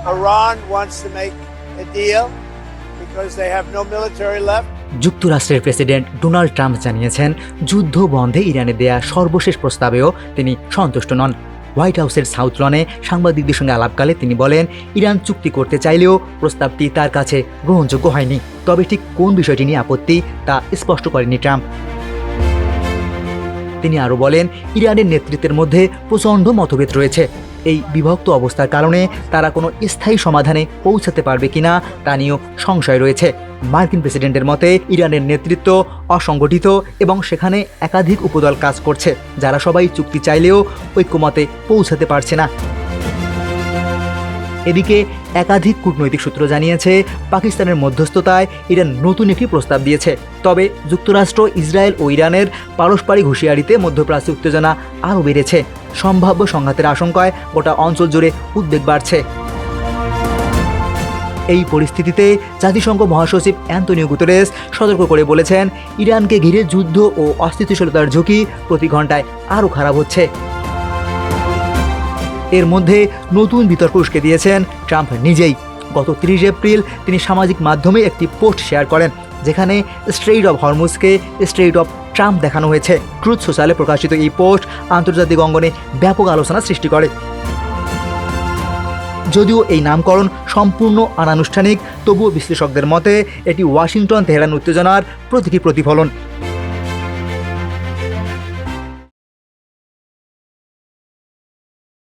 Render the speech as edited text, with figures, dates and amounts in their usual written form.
Iran wants to make a deal because they have no military left. যুক্তরাষ্ট্রের president Donald Trump জানিয়েছেন যুদ্ধ বন্ধে ইরানে দেয়া সর্বশেষ প্রস্তাবেও তিনি সন্তুষ্ট নন। হোয়াইট হাউসের সাউথ লনে সাংবাদিকদের সঙ্গে আলাপকালে তিনি বলেন, ইরান চুক্তি করতে চাইলেও প্রস্তাবটি তার কাছে গ্রহণযোগ্য হয়নি। তবে ঠিক কোন বিষয়টি নিয়ে আপত্তি তা স্পষ্ট করেনি ট্রাম্প। তিনি আরও বলেন, ইরানের নেতৃত্বের মধ্যে প্রচণ্ড মতভেদ রয়েছে। এই বিভক্ত অবস্থার কারণে তারা কোনো স্থায়ী সমাধানে পৌঁছাতে পারবে কিনা তা নিয়েও সংশয় রয়েছে। মার্কিন প্রেসিডেন্টের মতে ইরানের নেতৃত্ব অসংগঠিত এবং সেখানে একাধিক উপদল কাজ করছে, যারা সবাই চুক্তি চাইলেও ঐক্যমতে পৌঁছাতে পারছে না। এদিকে একাধিক কূটনৈতিক সূত্র জানিয়েছে, পাকিস্তানের মধ্যস্থতায় ইরান নতুন একটি প্রস্তাব দিয়েছে। তবে যুক্তরাষ্ট্র, ইসরায়েল ও ইরানের পারস্পরিক হুঁশিয়ারিতে মধ্যপ্রাচ্যে উত্তেজনা আরও বেড়েছে। সম্ভাব্য সংঘাতের আশঙ্কায় গোটা অঞ্চল জুড়ে উদ্বেগ বাড়ছে। এই পরিস্থিতিতে জাতিসংঘ মহাসচিব অ্যান্তোনিও গুতেরেস সতর্ক করে বলেছেন, ইরানকে ঘিরে যুদ্ধ ও অস্থিতিশীলতার ঝুঁকি প্রতি ঘন্টায় আরও খারাপ হচ্ছে। এর মধ্যে নতুন বিতর্ক উস্কে দিয়েছেন ট্রাম্প নিজেই। গত 30 এপ্রিল তিনি সামাজিক মাধ্যমে একটি পোস্ট শেয়ার করেন, যেখানে স্ট্রেইট অফ হরমুজকে স্ট্রেইট অফ ট্রাম্প দেখানো হয়েছে। ট্রুথ সোশ্যালে প্রকাশিত এই পোস্ট আন্তর্জাতিক অঙ্গনে ব্যাপক আলোচনা সৃষ্টি করে। যদিও এই নামকরণ সম্পূর্ণ অনানুষ্ঠানিক, তবুও বিশ্লেষকদের মতে এটি ওয়াশিংটন তেহরান উত্তেজনার প্রতীকী প্রতিফলন।